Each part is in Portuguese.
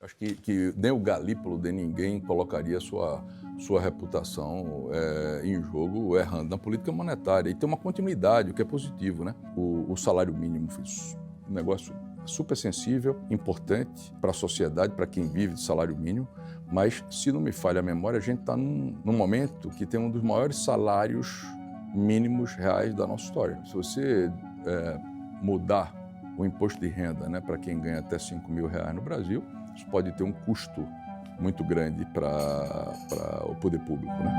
Acho que nem o Galípolo de ninguém colocaria sua reputação em jogo errando na política monetária. E tem uma continuidade, o que é positivo, né? O salário mínimo foi um negócio super sensível, importante para a sociedade, para quem vive de salário mínimo, mas, se não me falha a memória, a gente está num momento que tem um dos maiores salários mínimos reais da nossa história. Se você mudar o imposto de renda, né, para quem ganha até R$ 5.000 no Brasil, isso pode ter um custo muito grande para o poder público, né?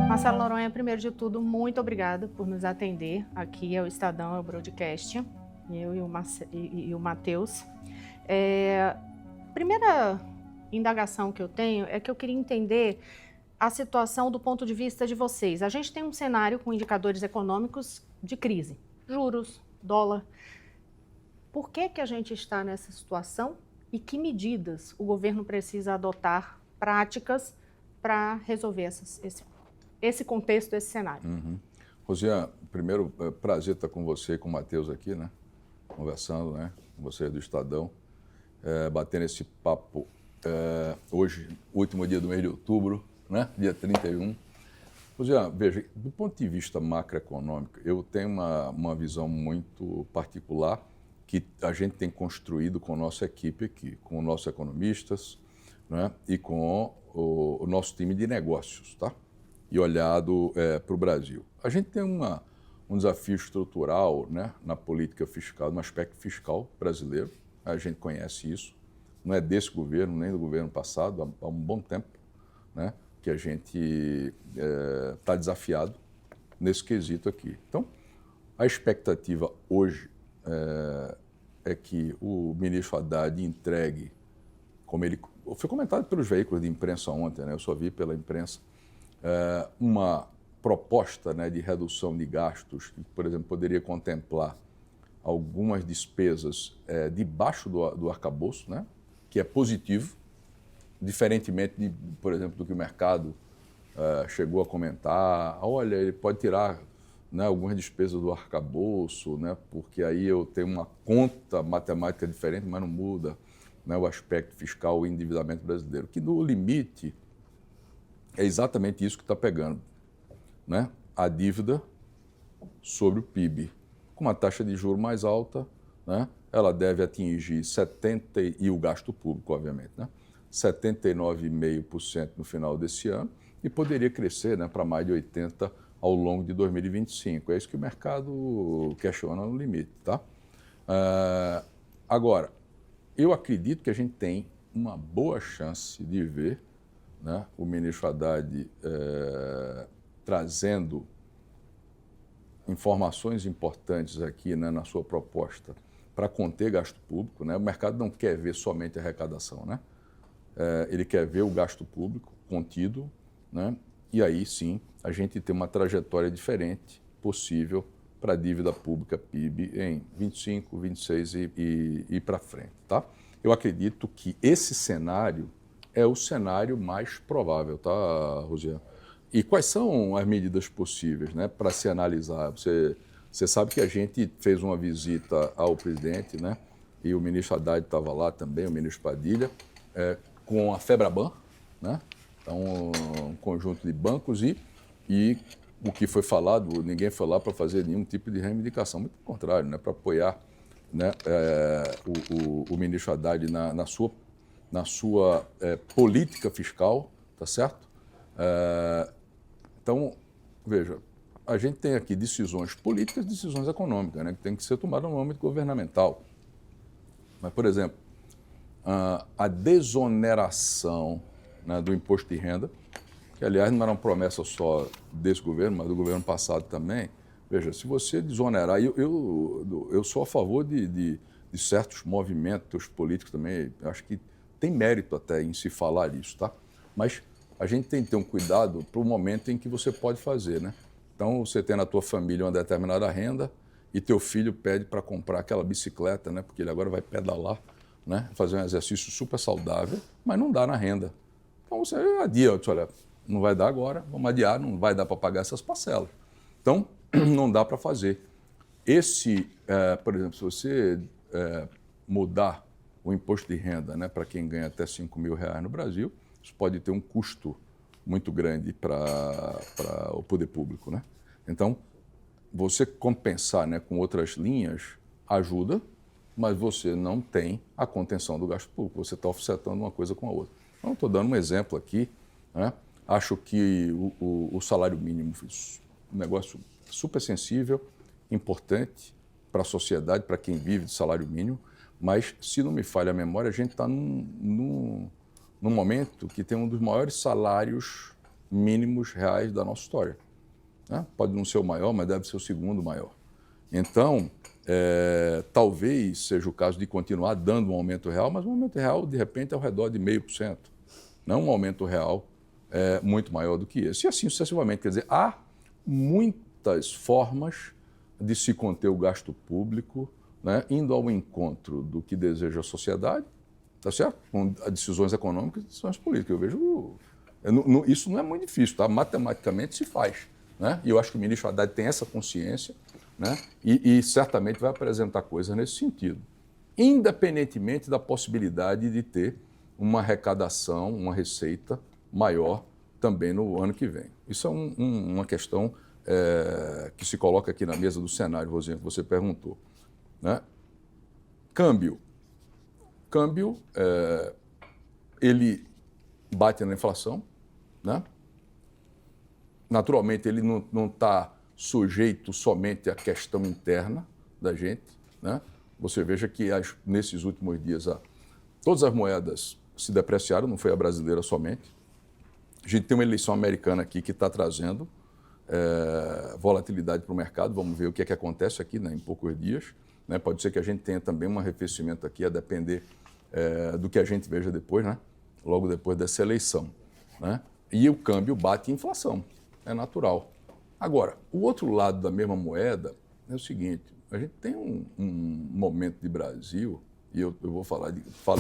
Marcelo Noronha, primeiro de tudo, muito obrigada por nos atender aqui ao Estadão, ao Broadcast, eu e o Matheus. Primeira indagação que eu tenho é que eu queria entender a situação do ponto de vista de vocês. A gente tem um cenário com indicadores econômicos de crise, juros, dólar. Por que a gente está nessa situação e que medidas o governo precisa adotar práticas para resolver esse contexto, esse cenário? Rosiane, primeiro, prazer estar com você e com o Matheus aqui, né? Conversando, né? Com você do Estadão, batendo esse papo hoje, último dia do mês de outubro, né? Dia 31. Rosiane, veja, do ponto de vista macroeconômico, eu tenho uma visão muito particular que a gente tem construído com a nossa equipe aqui, com os nossos economistas, né? E com o nosso time de negócios, tá? E olhado para o Brasil. A gente tem um desafio estrutural, né, na política fiscal, no aspecto fiscal brasileiro. A gente conhece isso. Não é desse governo, nem do governo passado, há um bom tempo, né, que a gente está desafiado nesse quesito aqui. Então, a expectativa hoje é que o ministro Haddad entregue, como ele foi comentado pelos veículos de imprensa ontem, né, eu só vi pela imprensa, uma proposta, né, de redução de gastos, que, por exemplo, poderia contemplar algumas despesas debaixo do arcabouço, né, que é positivo, diferentemente, por exemplo, do que o mercado chegou a comentar. Olha, ele pode tirar, né, algumas despesas do arcabouço, né, porque aí eu tenho uma conta matemática diferente, mas não muda, né, o aspecto fiscal, o endividamento brasileiro, que no limite é exatamente isso que está pegando, né? A dívida sobre o PIB. Com uma taxa de juros mais alta, né, ela deve atingir 70%, e o gasto público, obviamente, né, 79,5% no final desse ano e poderia crescer, né, para mais de 80% ao longo de 2025. É isso que o mercado questiona no limite, tá? Agora, eu acredito que a gente tem uma boa chance de ver, né, o ministro Haddad trazendo informações importantes aqui, né, na sua proposta para conter gasto público, né? O mercado não quer ver somente a arrecadação, né? Ele quer ver o gasto público contido, né? E aí sim a gente tem uma trajetória diferente possível para a dívida pública PIB em 25, 26 e para frente, tá? Eu acredito que esse cenário é o cenário mais provável, tá, Rosiane? E quais são as medidas possíveis, né, para se analisar? Você sabe que a gente fez uma visita ao presidente, né, e o ministro Haddad estava lá também, o ministro Padilha, com a Febraban, né, então um conjunto de bancos e o que foi falado, ninguém foi lá para fazer nenhum tipo de reivindicação, muito pelo contrário, né, para apoiar, né, o ministro Haddad na sua política fiscal, tá certo? Então, veja, a gente tem aqui decisões políticas e decisões econômicas, né, que tem que ser tomadas no âmbito governamental. Mas, por exemplo, a desoneração, né, do imposto de renda, que, aliás, não era uma promessa só desse governo, mas do governo passado também. Veja, se você desonerar, eu sou a favor de certos movimentos políticos também, acho que tem mérito até em se falar isso, tá? Mas a gente tem que ter um cuidado para o momento em que você pode fazer, né? Então, você tem na tua família uma determinada renda e teu filho pede para comprar aquela bicicleta, né? Porque ele agora vai pedalar, né? Fazer um exercício super saudável, mas não dá na renda. Então, você adia, eu disse, olha, não vai dar agora, vamos adiar, não vai dar para pagar essas parcelas. Então, não dá para fazer. Por exemplo, se você mudar o imposto de renda, né, para quem ganha até R$5.000 no Brasil, isso pode ter um custo muito grande para o poder público, né? Então, você compensar, né, com outras linhas ajuda, mas você não tem a contenção do gasto público, você está offsetando uma coisa com a outra. Então, estou dando um exemplo aqui, né? Acho que o salário mínimo foi um negócio super sensível, importante para a sociedade, para quem vive de salário mínimo, mas, se não me falha a memória, a gente está num momento que tem um dos maiores salários mínimos reais da nossa história, né? Pode não ser o maior, mas deve ser o segundo maior. Então, talvez seja o caso de continuar dando um aumento real, mas um aumento real, de repente, é ao redor de 0,5%. Não um aumento real muito maior do que esse. E assim sucessivamente. Quer dizer, há muitas formas de se conter o gasto público, né, indo ao encontro do que deseja a sociedade, tá certo? Com decisões econômicas e decisões políticas. Eu vejo... isso não é muito difícil, tá? Matematicamente se faz, né? E eu acho que o ministro Haddad tem essa consciência, né? E certamente vai apresentar coisas nesse sentido, independentemente da possibilidade de ter uma arrecadação, uma receita maior também no ano que vem. Isso é uma questão que se coloca aqui na mesa do cenário, Rosinha, que você perguntou, né? Câmbio, ele bate na inflação, né? Naturalmente, ele não está sujeito somente à questão interna da gente, né? Você veja que nesses últimos dias todas as moedas se depreciaram, não foi a brasileira somente. A gente tem uma eleição americana aqui que está trazendo volatilidade para o mercado. Vamos ver o que é que acontece aqui, né, em poucos dias, né? Pode ser que a gente tenha também um arrefecimento aqui, a depender do que a gente veja depois, né? Logo depois dessa eleição, né? E o câmbio bate inflação, é natural. Agora, o outro lado da mesma moeda é o seguinte: a gente tem um momento de Brasil, e eu vou falo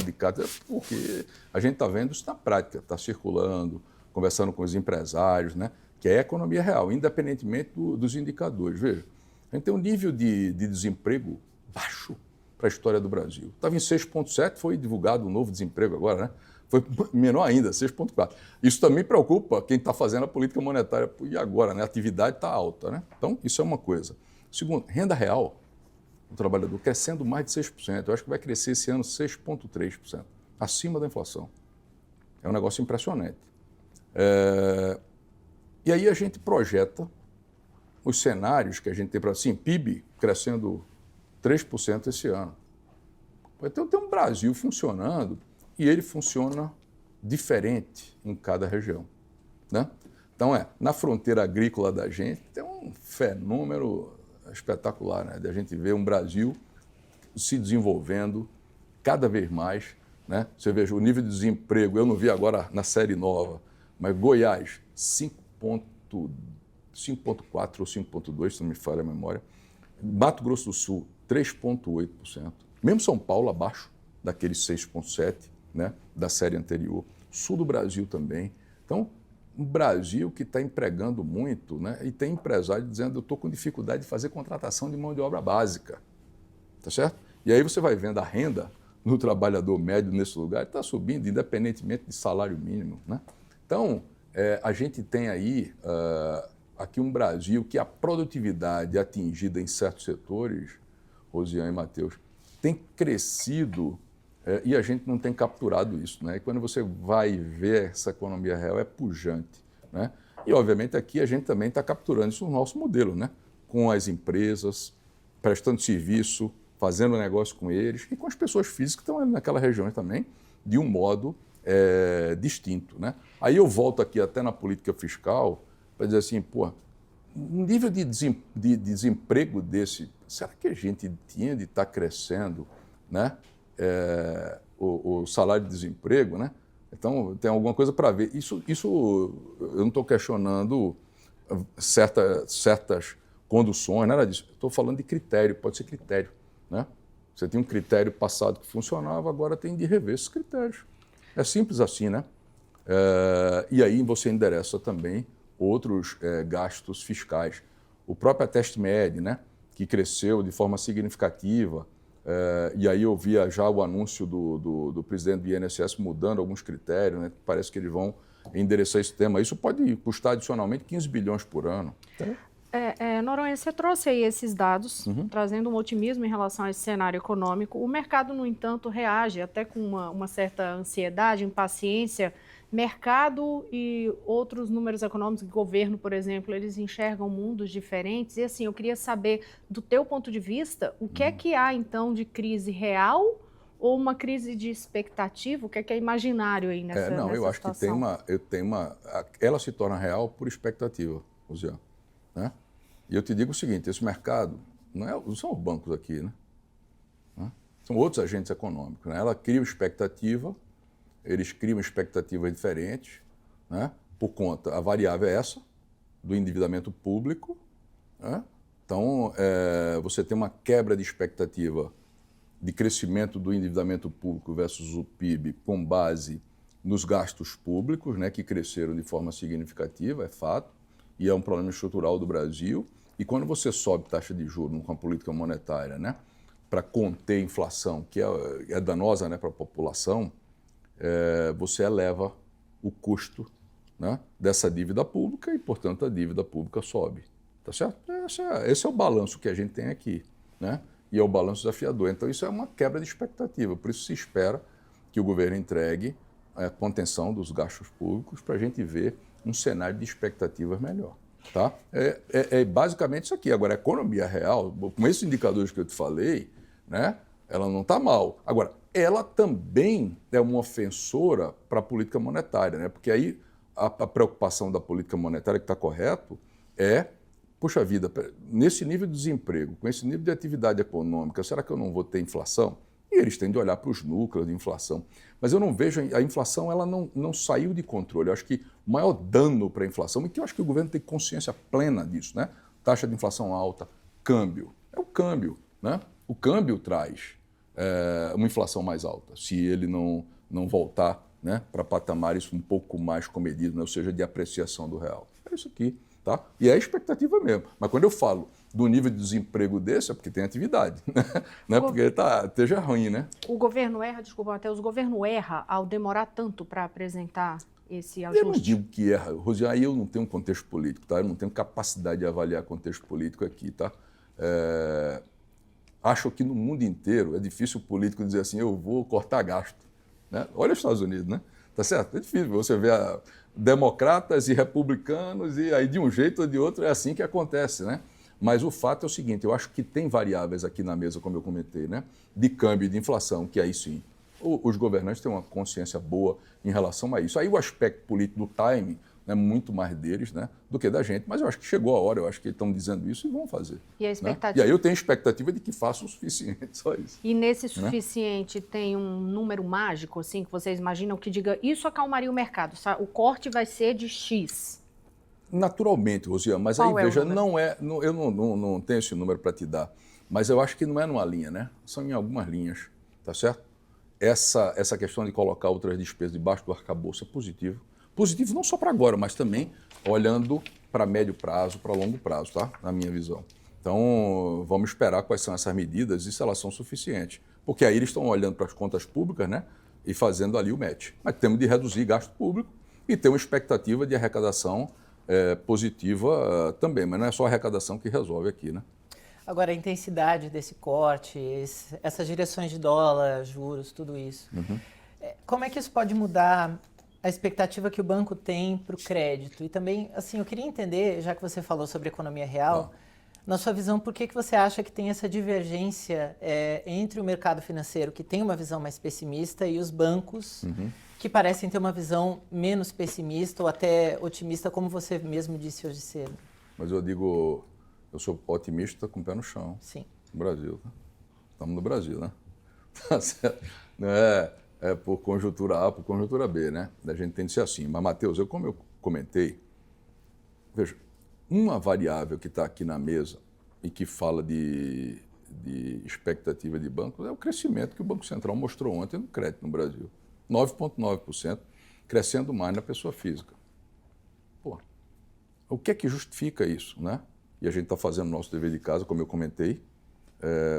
de cá porque a gente está vendo isso na prática, está circulando, conversando com os empresários, né? Que é a economia real, independentemente dos indicadores. Veja, a gente tem um nível de desemprego baixo para a história do Brasil. Estava em 6,7, foi divulgado um novo desemprego agora, né? Foi menor ainda, 6,4. Isso também preocupa quem está fazendo a política monetária. E agora, né? A atividade está alta, né? Então, isso é uma coisa. Segundo, renda real, o trabalhador crescendo mais de 6%. Eu acho que vai crescer esse ano 6,3%, acima da inflação. É um negócio impressionante. E aí a gente projeta os cenários que a gente tem para... Assim, PIB crescendo 3% esse ano. Então, tem um Brasil funcionando e ele funciona diferente em cada região, né? Então, na fronteira agrícola da gente tem um fenômeno espetacular, né? De a gente ver um Brasil se desenvolvendo cada vez mais, né? Você veja o nível de desemprego, eu não vi agora na série nova, mas Goiás, 5,4 ou 5,2, se não me falha a memória. Mato Grosso do Sul, 3,8%. Mesmo São Paulo, abaixo daqueles 6,7%, né, da série anterior. Sul do Brasil também. Então, um Brasil que está empregando muito, né, e tem empresário dizendo: eu estou com dificuldade de fazer contratação de mão de obra básica. Tá certo? E aí você vai vendo a renda no trabalhador médio nesse lugar, está subindo, independentemente de salário mínimo, né? Então, a gente tem aí aqui um Brasil que a produtividade atingida em certos setores, Rosiane e Matheus, tem crescido e a gente não tem capturado isso, né? E quando você vai ver essa economia real, é pujante, né? E, obviamente, aqui a gente também está capturando isso no nosso modelo, né? Com as empresas, prestando serviço, fazendo negócio com eles e com as pessoas físicas que estão ali naquela região também, de um modo distinto, né? Aí eu volto aqui até na política fiscal para dizer assim, pô, um nível de desemprego desse, será que a gente tinha de estar crescendo, né? O salário de desemprego, né? Então, tem alguma coisa para ver. Isso eu não estou questionando certas conduções, nada disso. Estou falando de critério, pode ser critério, né? Você tem um critério passado que funcionava, agora tem de rever esses critérios. É simples assim, né? E aí você endereça também outros gastos fiscais. O próprio Ateste-Med, né, que cresceu de forma significativa E aí eu via já o anúncio do presidente do INSS mudando alguns critérios, né? Parece que eles vão endereçar esse tema. Isso pode custar adicionalmente 15 bilhões por ano. Noronha, você trouxe aí esses dados, trazendo um otimismo em relação a esse cenário econômico. O mercado, no entanto, reage até com uma certa ansiedade, impaciência. Mercado e outros números econômicos, o governo, por exemplo, eles enxergam mundos diferentes. E assim, eu queria saber, do teu ponto de vista, o que é que há, então, de crise real ou uma crise de expectativa? O que é imaginário aí nessa situação? Eu acho que ela se torna real por expectativa, Luciano, né? E eu te digo o seguinte, esse mercado não são os bancos aqui, né? São outros agentes econômicos, né? Ela cria expectativa, eles criam expectativas diferentes, né? Por conta, a variável é essa, do endividamento público, né? Então, você tem uma quebra de expectativa de crescimento do endividamento público versus o PIB com base nos gastos públicos, né, que cresceram de forma significativa, é fato, e é um problema estrutural do Brasil. E quando você sobe taxa de juros com a política monetária, né, para conter a inflação, que é danosa, né, para a população, você eleva o custo, né, dessa dívida pública e, portanto, a dívida pública sobe. Tá certo? Esse é o balanço que a gente tem aqui, né? E é o balanço desafiador. Então, isso é uma quebra de expectativa. Por isso se espera que o governo entregue a contenção dos gastos públicos para a gente ver um cenário de expectativas melhor. Tá? Basicamente isso aqui. Agora, a economia real, com esses indicadores que eu te falei, né, ela não está mal. Agora, ela também é uma ofensora para a política monetária, né? Porque aí a preocupação da política monetária, que está correto, puxa vida, nesse nível de desemprego, com esse nível de atividade econômica, será que eu não vou ter inflação? E eles têm de olhar para os núcleos de inflação. Mas eu não vejo, a inflação ela não saiu de controle. Eu acho que o maior dano para a inflação, e que eu acho que o governo tem consciência plena disso, né? Taxa de inflação alta, câmbio. É o câmbio, né? O câmbio traz uma inflação mais alta, se ele não voltar, né, para patamares um pouco mais comedidos, né? Ou seja, de apreciação do real. É isso aqui. Tá? E é a expectativa mesmo. Mas quando eu falo do nível de desemprego desse, é porque tem atividade, né? Porque esteja ruim, né? O governo erra, desculpa, Matheus, o governo erra ao demorar tanto para apresentar esse ajuste? Eu não digo que erra, Rosiane, aí eu não tenho contexto político, tá? Eu não tenho capacidade de avaliar contexto político aqui, tá? Acho que no mundo inteiro é difícil o político dizer assim, eu vou cortar gasto, né? Olha os Estados Unidos, né? Tá certo? É difícil você ver democratas e republicanos e aí de um jeito ou de outro é assim que acontece, né? Mas o fato é o seguinte, eu acho que tem variáveis aqui na mesa, como eu comentei, né? De câmbio e de inflação, que aí sim, os governantes têm uma consciência boa em relação a isso. Aí o aspecto político do timing é muito mais deles, né, do que da gente. Mas eu acho que chegou a hora, eu acho que eles estão dizendo isso e vão fazer. E a expectativa? Né? E aí eu tenho expectativa de que façam o suficiente, só isso. E nesse suficiente tem um número mágico, assim, que vocês imaginam que diga isso acalmaria o mercado, sabe? O corte vai ser de X. Naturalmente, Rosiane, mas Qual aí veja, eu não tenho esse número para te dar, mas eu acho que não é numa linha, né? São em algumas linhas, tá certo? Essa questão de colocar outras despesas debaixo do arcabouço é positivo. Positivo não só para agora, mas também olhando para médio prazo, para longo prazo, tá? Na minha visão. Então, vamos esperar quais são essas medidas e se elas são suficientes. Porque aí eles estão olhando para as contas públicas, né? E fazendo ali o match. Mas temos de reduzir gasto público e ter uma expectativa de arrecadação positiva também. Mas não é só a arrecadação que resolve aqui, né? Agora, a intensidade desse corte, essas direções de dólar, juros, tudo isso. Como é que isso pode mudar a expectativa que o banco tem para o crédito? E também, assim, eu queria entender, já que você falou sobre economia real, na sua visão, por que você acha que tem essa divergência entre o mercado financeiro, que tem uma visão mais pessimista, e os bancos, que parecem ter uma visão menos pessimista ou até otimista, como você mesmo disse hoje cedo? Mas eu digo, eu sou otimista com o pé no chão. Sim. No Brasil. Tá? Estamos no Brasil, né? Tá certo? Não é por conjuntura A, por conjuntura B, né? A gente tem de ser assim. Mas, Matheus, como eu comentei, veja, uma variável que está aqui na mesa e que fala de expectativa de bancos é o crescimento que o Banco Central mostrou ontem no crédito no Brasil. 9,9%, crescendo mais na pessoa física. Pô, o que é que justifica isso, né? E a gente está fazendo o nosso dever de casa, como eu comentei,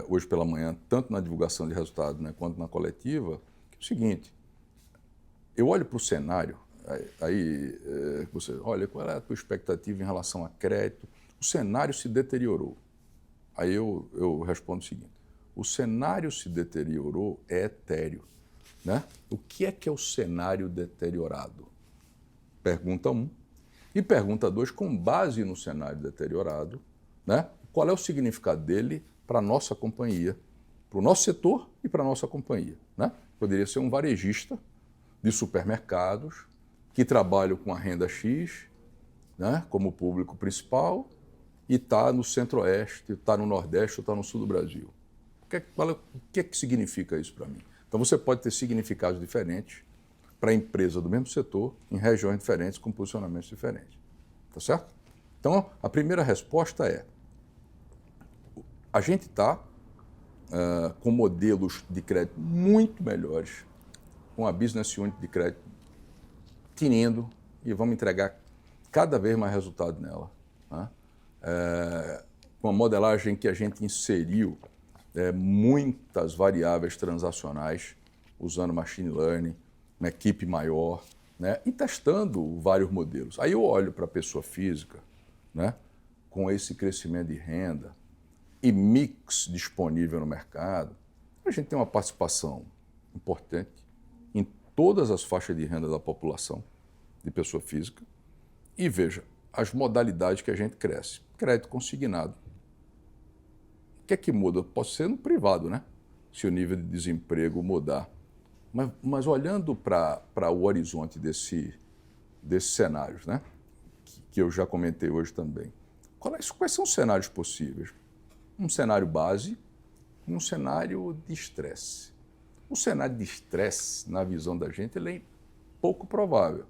hoje pela manhã, tanto na divulgação de resultados, né, quanto na coletiva, que é o seguinte, eu olho para o cenário, você olha, qual é a tua expectativa em relação a crédito? O cenário se deteriorou. Aí eu respondo o seguinte, o cenário se deteriorou é etéreo. Né? O que é o cenário deteriorado? Pergunta 1. E pergunta 2, com base no cenário deteriorado, né, qual é o significado dele para a nossa companhia, para o nosso setor e para a nossa companhia? Né? Poderia ser um varejista de supermercados que trabalha com a renda X, né, como público principal, e está no Centro-Oeste, está no Nordeste ou está no Sul do Brasil. O que significa isso para mim? Então você pode ter significados diferentes para a empresa do mesmo setor, em regiões diferentes, com posicionamentos diferentes. Tá certo? Então, a primeira resposta é, a gente está com modelos de crédito muito melhores, com a Business Unit de crédito tinindo, e vamos entregar cada vez mais resultado nela. Né? Com a modelagem que a gente inseriu muitas variáveis transacionais, usando machine learning, uma equipe maior, né, e testando vários modelos. Aí eu olho para a pessoa física, né, com esse crescimento de renda e mix disponível no mercado, a gente tem uma participação importante em todas as faixas de renda da população, de pessoa física, e veja as modalidades que a gente cresce. Crédito consignado. O que é que muda? Pode ser no privado, né? Se o nível de desemprego mudar. Mas olhando para o horizonte desses cenários, né? Que eu já comentei hoje também, quais são os cenários possíveis? Um cenário base e um cenário de estresse. O cenário de estresse, na visão da gente, ele é pouco provável.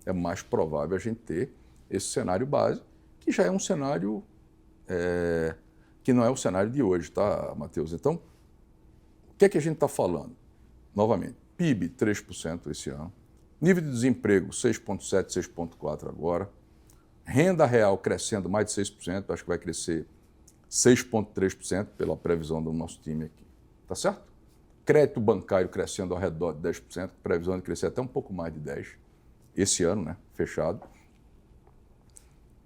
É mais provável a gente ter esse cenário base, que já é um cenário que não é o cenário de hoje, tá, Matheus? Então, o que é que a gente está falando? Novamente, PIB 3% esse ano, nível de desemprego 6,7%, 6,4% agora, renda real crescendo mais de 6%, acho que vai crescer 6,3% pela previsão do nosso time aqui, tá certo? Crédito bancário crescendo ao redor de 10%, previsão de crescer até um pouco mais de 10% esse ano, né, fechado.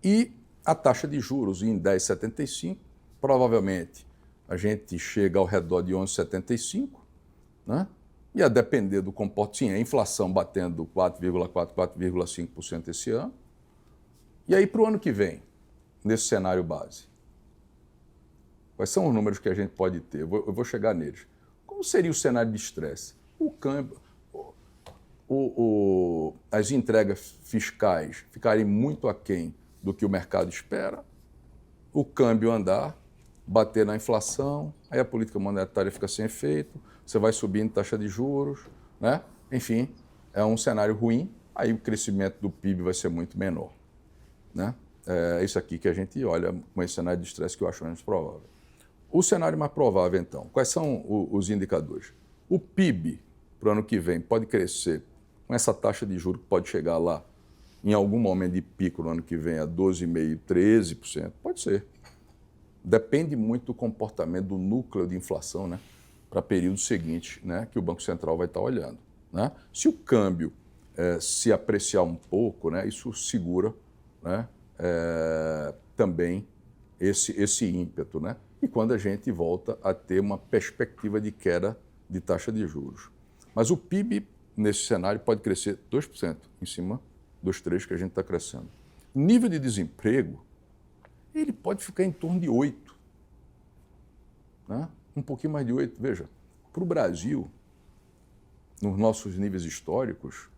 E a taxa de juros em 10,75%, provavelmente a gente chega ao redor de 11,75%, né? E a depender do comportamento, sim, a inflação batendo 4,4%, 4,5% esse ano. E aí, para o ano que vem, nesse cenário base, quais são os números que a gente pode ter? Eu vou chegar neles. Como seria o cenário de estresse? O câmbio, as entregas fiscais ficarem muito aquém do que o mercado espera, o câmbio andar, bater na inflação, aí a política monetária fica sem efeito, você vai subindo taxa de juros, né? Enfim, é um cenário ruim, aí o crescimento do PIB vai ser muito menor. Né? É isso aqui que a gente olha com esse cenário de estresse que eu acho menos provável. O cenário mais provável, então, quais são os indicadores? O PIB, para o ano que vem, pode crescer com essa taxa de juros que pode chegar lá, em algum momento de pico no ano que vem, a 12,5%, 13%, pode ser. Depende muito do comportamento do núcleo de inflação, né, para períodos seguintes, né, que o Banco Central vai estar olhando. Né? Se o câmbio se apreciar um pouco, né, isso segura, né, também esse ímpeto. Né? E quando a gente volta a ter uma perspectiva de queda de taxa de juros. Mas o PIB, nesse cenário, pode crescer 2% em cima dos 3% que a gente está crescendo. Nível de desemprego, ele pode ficar em torno de 8%. Né? Um pouquinho mais de 8%. Veja, para o Brasil, nos nossos níveis históricos,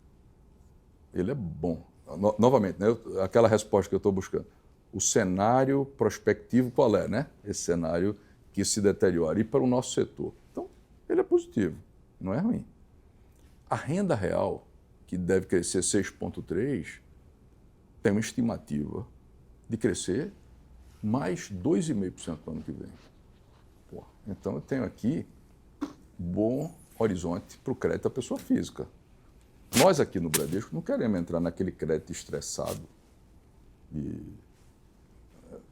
ele é bom. Novamente, né? Aquela resposta que eu estou buscando. O cenário prospectivo qual é? Né? Esse cenário que se deteriora. E para o nosso setor. Então, ele é positivo, não é ruim. A renda real, que deve crescer 6,3%, tem uma estimativa de crescer mais 2,5% no ano que vem. Pô, então, eu tenho aqui bom horizonte para o crédito à pessoa física. Nós aqui no Bradesco não queremos entrar naquele crédito estressado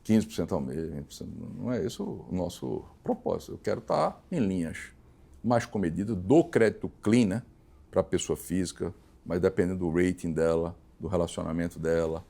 15% ao mês, 20%. Não é esse o nosso propósito. Eu quero estar em linhas mais comedidas do crédito clean, né, para a pessoa física, mas dependendo do rating dela, do relacionamento dela.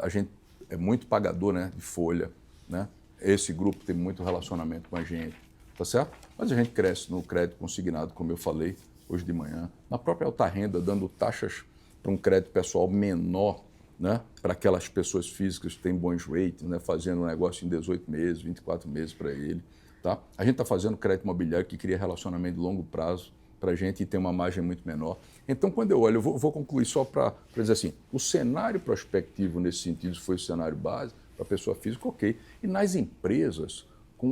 A gente é muito pagador, né, de folha, né? Esse grupo tem muito relacionamento com a gente, tá certo? Mas a gente cresce no crédito consignado, como eu falei hoje de manhã, na própria alta renda, dando taxas para um crédito pessoal menor, né, para aquelas pessoas físicas que têm bons ratings, né, fazendo um negócio em 18 meses, 24 meses para ele. Tá? A gente está fazendo crédito imobiliário que cria relacionamento de longo prazo para a gente e tem uma margem muito menor. Então, quando eu olho, eu vou concluir só para dizer assim, o cenário prospectivo nesse sentido foi o cenário base para a pessoa física, ok. E nas empresas, com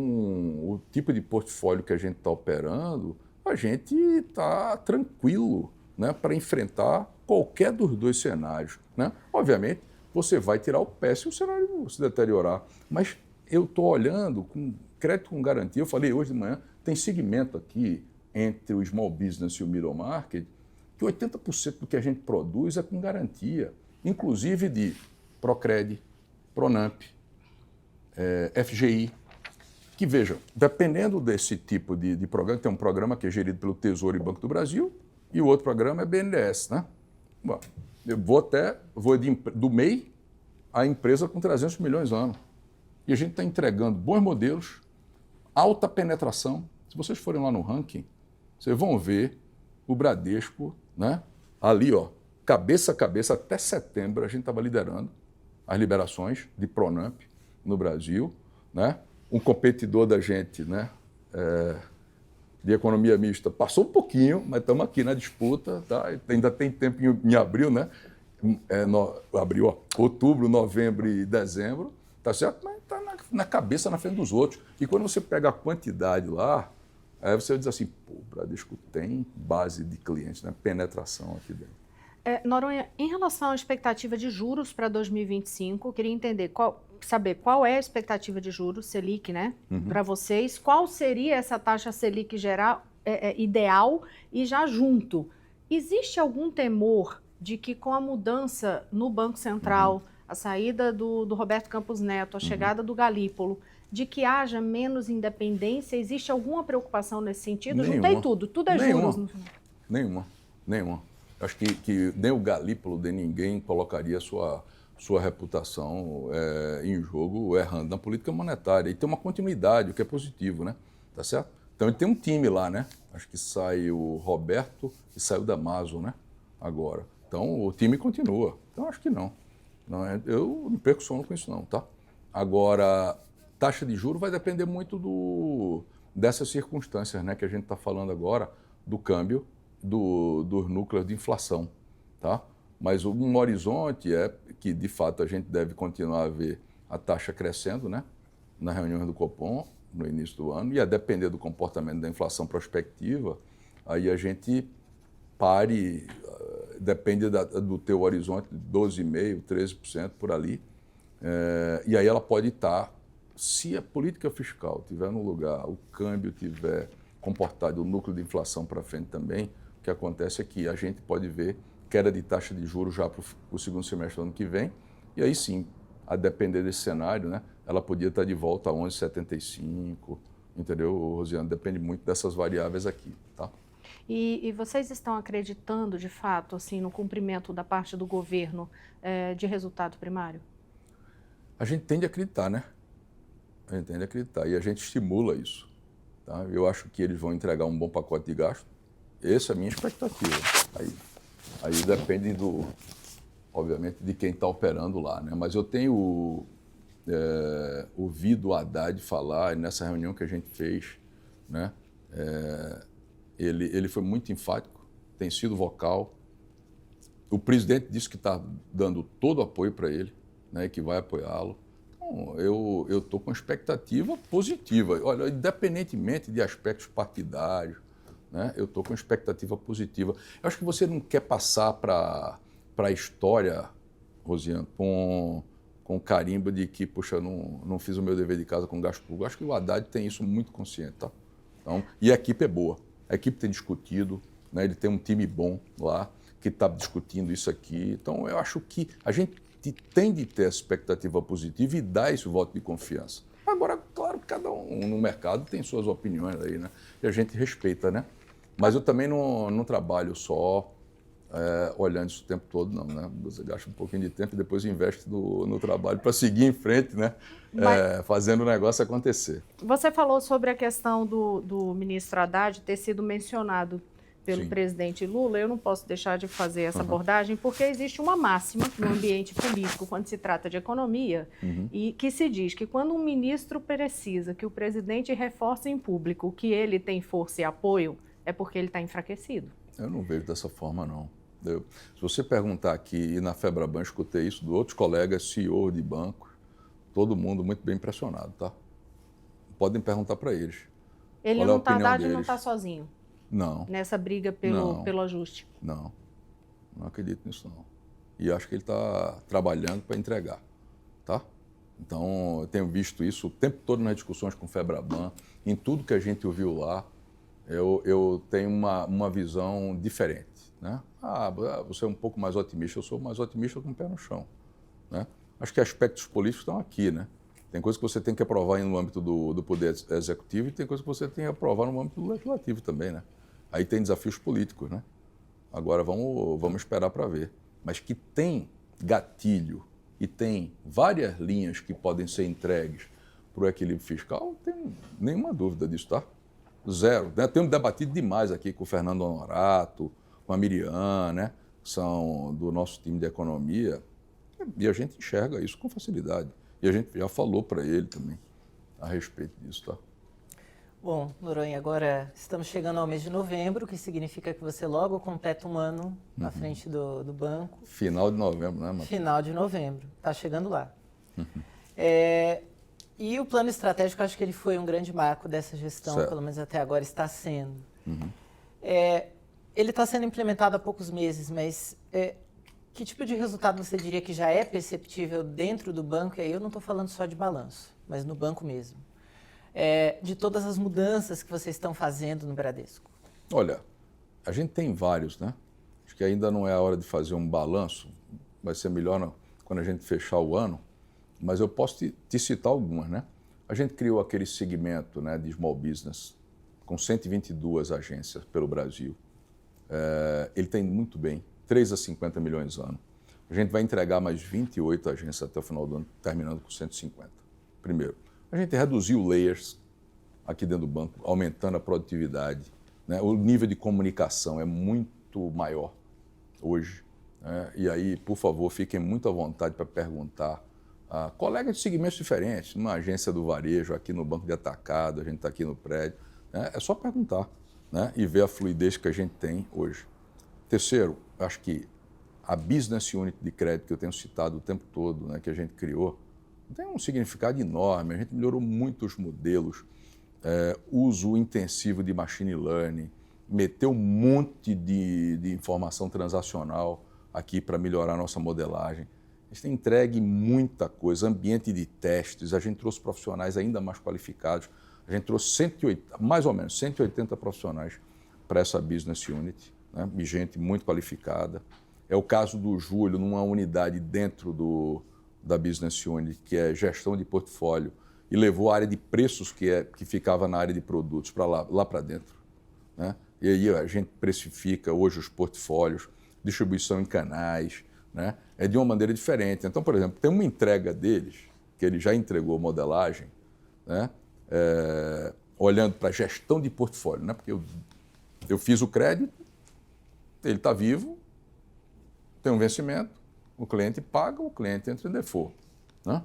o tipo de portfólio que a gente está operando, a gente está tranquilo, né, para enfrentar qualquer dos dois cenários. Né? Obviamente, você vai tirar o pé se o cenário se deteriorar, mas eu estou olhando com crédito com garantia. Eu falei hoje de manhã, tem segmento aqui entre o small business e o middle market, que 80% do que a gente produz é com garantia, inclusive de Procred, Pronamp, FGI, que vejam, dependendo desse tipo de programa, tem um programa que é gerido pelo Tesouro e Banco do Brasil, e o outro programa é BNDES, né? Bom, eu vou do MEI à empresa com 300 milhões ano. E a gente está entregando bons modelos, alta penetração. Se vocês forem lá no ranking, vocês vão ver o Bradesco, né? Ali, ó, cabeça a cabeça, até setembro a gente estava liderando as liberações de Pronamp no Brasil, né? Um competidor da gente, né? De economia mista passou um pouquinho, mas estamos aqui na disputa, tá? Ainda tem tempo em abril, né? Abril, ó, outubro, novembro e dezembro, tá certo? Mas está na cabeça, na frente dos outros. E quando você pega a quantidade lá, aí você diz assim, pô, o Bradesco tem base de clientes, né? Penetração aqui dentro. Noronha, em relação à expectativa de juros para 2025, eu queria saber qual é a expectativa de juros, Selic, né, para vocês, qual seria essa taxa Selic geral, ideal e já junto. Existe algum temor de que com a mudança no Banco Central, a saída do Roberto Campos Neto, a chegada do Galípolo, de que haja menos independência? Existe alguma preocupação nesse sentido? Nenhuma. Juntei tudo é juros no final. Nenhuma. Acho que nem o Galípolo, nem ninguém colocaria sua reputação em jogo errando na política monetária. E tem uma continuidade, o que é positivo, né? Tá certo? Então ele tem um time lá, né? Acho que sai o Roberto e sai o Damaso, né? Agora. Então o time continua. Então acho que não. Eu não perco sono com isso não, tá? Agora, taxa de juros vai depender muito dessas circunstâncias, né? Que a gente está falando agora, do câmbio, dos núcleos de inflação, tá? Mas um horizonte é que, de fato, a gente deve continuar a ver a taxa crescendo, né? Na reunião do Copom, no início do ano, e a depender do comportamento da inflação prospectiva, aí a gente depende do teu horizonte de 12,5%, 13% por ali, e aí ela pode estar, se a política fiscal estiver no lugar, o câmbio tiver comportado, o núcleo de inflação para frente também, o que acontece é que a gente pode ver queda de taxa de juros já para o segundo semestre do ano que vem, e aí sim, a depender desse cenário, né, ela podia estar de volta a 11,75, entendeu, Rosiane? Depende muito dessas variáveis aqui, tá? E vocês estão acreditando, de fato, assim, no cumprimento da parte do governo de resultado primário? A gente tende a acreditar, né? A gente tende a acreditar e a gente estimula isso. Tá? Eu acho que eles vão entregar um bom pacote de gasto. Essa é a minha expectativa. Aí depende, obviamente, de quem está operando lá, né? Mas eu tenho ouvido o Haddad falar, nessa reunião que a gente fez, né? Ele foi muito enfático, tem sido vocal. O presidente disse que está dando todo o apoio para ele, né? Que vai apoiá-lo. Então, eu estou com expectativa positiva. Olha, independentemente de aspectos partidários, né? Eu estou com expectativa positiva. Eu acho que você não quer passar para a história, Rosiane, com carimbo de que, puxa, não fiz o meu dever de casa com gasto público. Eu acho que o Haddad tem isso muito consciente, tá? Então, e a equipe é boa. A equipe tem discutido, né? Ele tem um time bom lá que está discutindo isso aqui. Então, eu acho que a gente gente tem de ter essa expectativa positiva e dar esse voto de confiança. Agora, claro que cada um no mercado tem suas opiniões aí, né? E a gente respeita, né? Mas eu também não trabalho só olhando isso o tempo todo, não, né? Você gasta um pouquinho de tempo e depois investe no trabalho para seguir em frente, né? Fazendo o negócio acontecer. Você falou sobre a questão do ministro Haddad ter sido mencionado pelo Sim. presidente Lula. Eu não posso deixar de fazer essa abordagem, porque existe uma máxima no ambiente político, quando se trata de economia, e que se diz que quando um ministro precisa que o presidente reforce em público que ele tem força e apoio, é porque ele está enfraquecido. Eu não vejo dessa forma, não. Se você perguntar aqui, e na Febraban escutei isso de outros colegas, CEO de banco, todo mundo muito bem impressionado, tá? Podem perguntar para eles. Ele Qual é a opinião Haddad deles? não está sozinho Não. nessa briga pelo ajuste. Não acredito nisso, não. E acho que ele está trabalhando para entregar, tá? Então, eu tenho visto isso o tempo todo nas discussões com o Febraban, em tudo que a gente ouviu lá, eu tenho uma visão diferente, né? Você é um pouco mais otimista, eu sou mais otimista com o pé no chão, né? Acho que aspectos políticos estão aqui, né? Tem coisa que você tem que aprovar no âmbito do Poder Executivo e tem coisa que você tem que aprovar no âmbito do Legislativo também, né? Aí tem desafios políticos, né? Agora vamos esperar para ver. Mas que tem gatilho e tem várias linhas que podem ser entregues para o equilíbrio fiscal, não tem nenhuma dúvida disso, tá? Zero. Né? Temos debatido demais aqui com o Fernando Honorato, com a Miriam, né? Que são do nosso time de economia, e a gente enxerga isso com facilidade. E a gente já falou para ele também a respeito disso, tá? Bom, Noronha, agora estamos chegando ao mês de novembro, o que significa que você logo completa um ano na frente do banco. Final de novembro, né, Matheus? Final de novembro, está chegando lá. E o plano estratégico, acho que ele foi um grande marco dessa gestão, certo. Pelo menos até agora está sendo. Ele está sendo implementado há poucos meses, mas que tipo de resultado você diria que já é perceptível dentro do banco? E aí eu não estou falando só de balanço, mas no banco mesmo. De todas as mudanças que vocês estão fazendo no Bradesco? Olha, a gente tem vários, né? Acho que ainda não é a hora de fazer um balanço, vai ser melhor quando a gente fechar o ano, mas eu posso te citar algumas, né? A gente criou aquele segmento, né, de small business com 122 agências pelo Brasil. Ele está indo muito bem, 3 a 50 milhões ano. A gente vai entregar mais 28 agências até o final do ano, terminando com 150. Primeiro, a gente reduziu layers aqui dentro do banco, aumentando a produtividade, né? O nível de comunicação é muito maior hoje, né? E aí, por favor, fiquem muito à vontade para perguntar a colegas de segmentos diferentes, numa agência do varejo, aqui no banco de atacado, a gente está aqui no prédio, né? É só perguntar, né? E ver a fluidez que a gente tem hoje. Terceiro, acho que a business unit de crédito que eu tenho citado o tempo todo, né, que a gente criou, tem um significado enorme. A gente melhorou muito os modelos, uso intensivo de machine learning, meteu um monte de informação transacional aqui para melhorar a nossa modelagem. A gente tem entregue muita coisa, ambiente de testes, a gente trouxe profissionais ainda mais qualificados, a gente trouxe mais ou menos 180 profissionais para essa business unit, né, e gente muito qualificada. É o caso do Júlio, numa unidade dentro da business unit, que é gestão de portfólio, e levou a área de preços, que ficava na área de produtos, para lá para dentro, né? E aí a gente precifica hoje os portfólios, distribuição em canais, né? É de uma maneira diferente. Então, por exemplo, tem uma entrega deles, que ele já entregou modelagem, né? Olhando para a gestão de portfólio, né? Porque eu fiz o crédito, ele está vivo, tem um vencimento, o cliente paga, o cliente entra em default, né?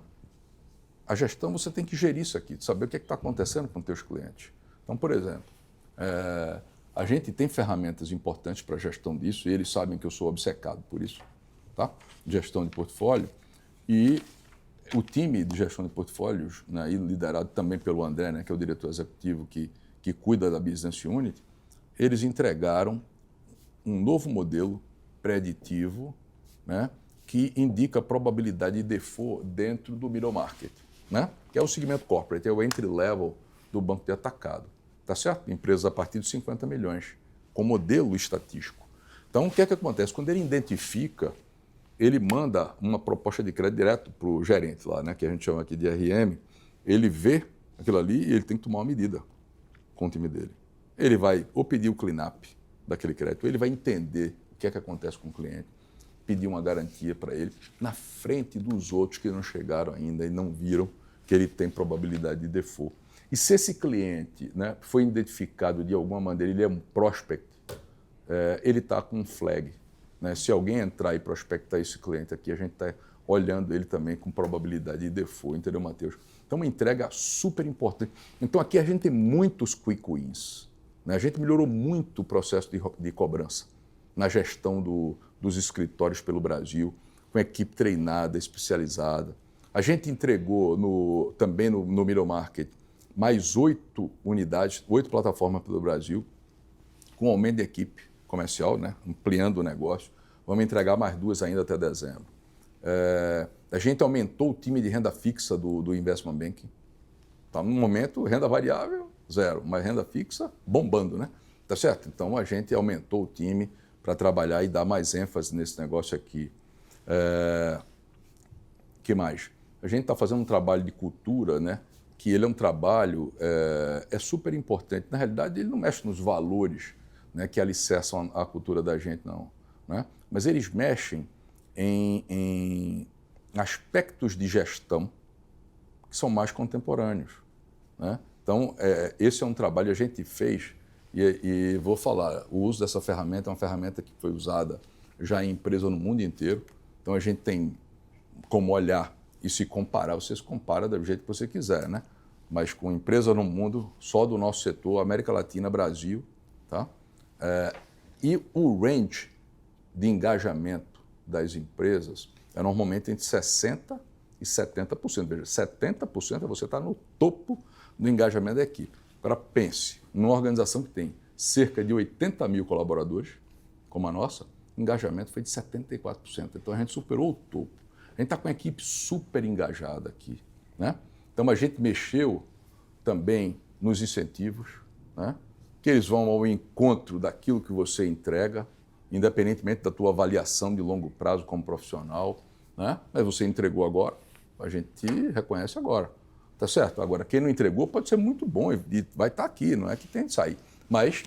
A gestão, você tem que gerir isso aqui, saber o que está acontecendo com os teus clientes. Então, por exemplo, a gente tem ferramentas importantes para a gestão disso, e eles sabem que eu sou obcecado por isso, tá? Gestão de portfólio. E o time de gestão de portfólios, né, e liderado também pelo André, né, que é o diretor executivo que cuida da Business Unit, eles entregaram um novo modelo preditivo, né, que indica a probabilidade de default dentro do middle market, né, que é o segmento corporate, é o entry level do banco de atacado, tá certo? Empresas a partir de 50 milhões, com modelo estatístico. Então, o que é que acontece? Quando ele identifica ele manda uma proposta de crédito direto para o gerente lá, né, que a gente chama aqui de RM. Ele vê aquilo ali e ele tem que tomar uma medida com o time dele. Ele vai ou pedir o clean-up daquele crédito, ou ele vai entender o que é que acontece com o cliente, pedir uma garantia para ele, na frente dos outros que não chegaram ainda e não viram que ele tem probabilidade de default. E se esse cliente, né, foi identificado de alguma maneira, ele é um prospect, ele está com um flag. Né? Se alguém entrar e prospectar esse cliente aqui, a gente está olhando ele também com probabilidade de default, entendeu, Matheus? Então, uma entrega super importante. Então, aqui a gente tem muitos quick wins. Né? A gente melhorou muito o processo de cobrança na gestão dos escritórios pelo Brasil, com equipe treinada, especializada. A gente entregou também no middle market mais 8 unidades, 8 plataformas pelo Brasil, com aumento de equipe comercial, né? Ampliando o negócio. Vamos entregar mais 2 ainda até dezembro. A gente aumentou o time de renda fixa do Investment Banking. Tá, no momento, renda variável, 0, mas renda fixa, bombando, né? Tá certo? Então, a gente aumentou o time para trabalhar e dar mais ênfase nesse negócio aqui. Que mais? A gente está fazendo um trabalho de cultura, né? Que ele é um trabalho super importante. Na realidade, ele não mexe nos valores, né, que alicerçam a cultura da gente, não. Né? Mas eles mexem em aspectos de gestão que são mais contemporâneos. Né? Então, esse é um trabalho que a gente fez, e vou falar, o uso dessa ferramenta é uma ferramenta que foi usada já em empresa no mundo inteiro. Então, a gente tem como olhar e se comparar. Você se compara do jeito que você quiser, né? Mas com empresa no mundo, só do nosso setor, América Latina, Brasil, tá? E o range de engajamento das empresas é normalmente entre 60% e 70%. Veja, 70% é você estar no topo do engajamento da equipe. Agora pense, numa organização que tem cerca de 80 mil colaboradores, como a nossa, o engajamento foi de 74%. Então a gente superou o topo. A gente está com a equipe super engajada aqui. Né? Então a gente mexeu também nos incentivos, né? Que eles vão ao encontro daquilo que você entrega, independentemente da tua avaliação de longo prazo como profissional. Né? Mas você entregou agora, a gente reconhece agora. Tá certo? Agora, quem não entregou pode ser muito bom e vai estar aqui, não é que tem de sair. Mas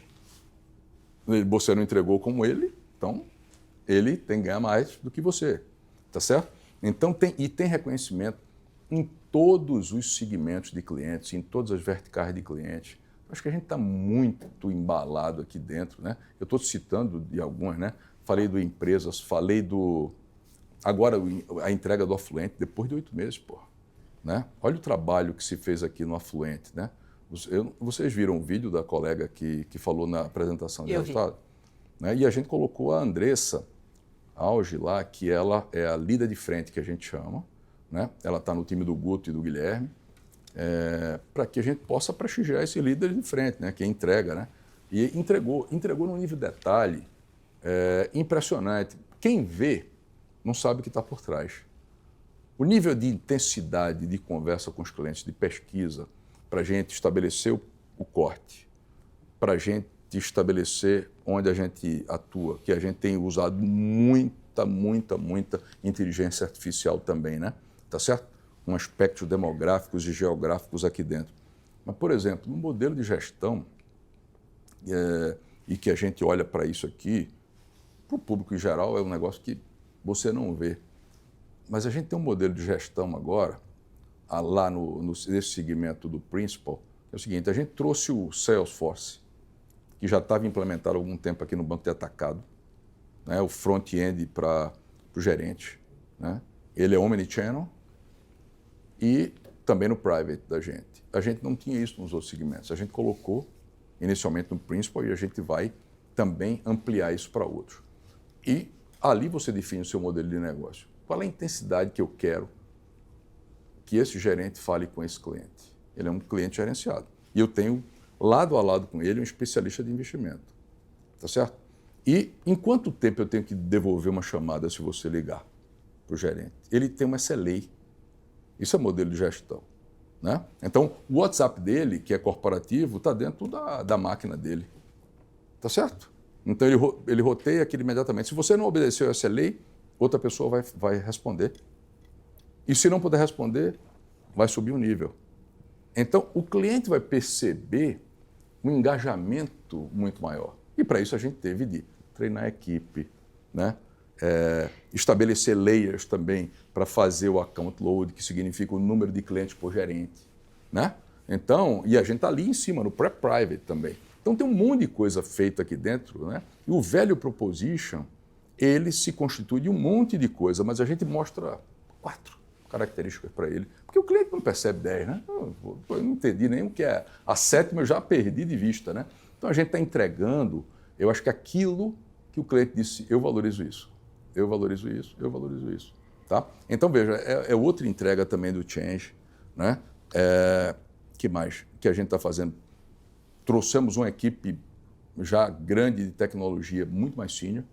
você não entregou como ele, então ele tem que ganhar mais do que você. Tá certo? Então, tem reconhecimento em todos os segmentos de clientes, em todas as verticais de clientes. Acho que a gente está muito embalado aqui dentro, né? Eu estou citando de algumas, né? Falei do empresas, falei agora a entrega do Afluente, depois de 8 meses, pô. Né? Olha o trabalho que se fez aqui no Afluente, né? Vocês viram o vídeo da colega que falou na apresentação de resultado? Né? E a gente colocou a Andressa Auge lá, que ela é a líder de frente, que a gente chama, né? Ela está no time do Guto e do Guilherme, para que a gente possa prestigiar esse líder de frente, né? Que entrega, né? E entregou num nível de detalhe impressionante. Quem vê não sabe o que está por trás. O nível de intensidade de conversa com os clientes, de pesquisa, para a gente estabelecer o corte, para a gente estabelecer onde a gente atua, que a gente tem usado muita inteligência artificial também, né? Tá certo? Com aspectos demográficos e geográficos aqui dentro. Mas, por exemplo, no modelo de gestão, e que a gente olha para isso aqui, para o público em geral, é um negócio que você não vê. Mas a gente tem um modelo de gestão agora, lá nesse segmento do Principal, que é o seguinte: a gente trouxe o Salesforce, que já estava implementado há algum tempo aqui no banco de atacado, né? O front-end para o gerente. Né? Ele é omnichannel e também no private da gente. A gente não tinha isso nos outros segmentos. A gente colocou inicialmente no Principal e a gente vai também ampliar isso para outros. E ali você define o seu modelo de negócio. Qual é a intensidade que eu quero que esse gerente fale com esse cliente? Ele é um cliente gerenciado. E eu tenho, lado a lado com ele, um especialista de investimento. Tá certo? E em quanto tempo eu tenho que devolver uma chamada se você ligar para o gerente? Ele tem uma SLA. Isso é modelo de gestão. Né? Então, o WhatsApp dele, que é corporativo, está dentro da máquina dele. Tá certo? Então, ele roteia aquilo imediatamente. Se você não obedeceu a SLA, outra pessoa vai responder. E se não puder responder, vai subir o nível. Então, o cliente vai perceber um engajamento muito maior. E para isso a gente teve de treinar a equipe, né? Estabelecer layers também para fazer o account load, que significa o número de clientes por gerente, né? Então, e a gente está ali em cima, no pré-private também. Então tem um monte de coisa feita aqui dentro, né? E o value proposition, ele se constitui de um monte de coisa, mas a gente mostra 4 características para ele. Porque o cliente não percebe 10, né? Eu não entendi nem o que é. A 7ª eu já perdi de vista, né? Então a gente está entregando, eu acho que aquilo que o cliente disse, eu valorizo isso, eu valorizo isso, eu valorizo isso. Tá? Então veja, é outra entrega também do Change, né? Que mais que a gente está fazendo? Trouxemos uma equipe já grande de tecnologia, muito mais senior,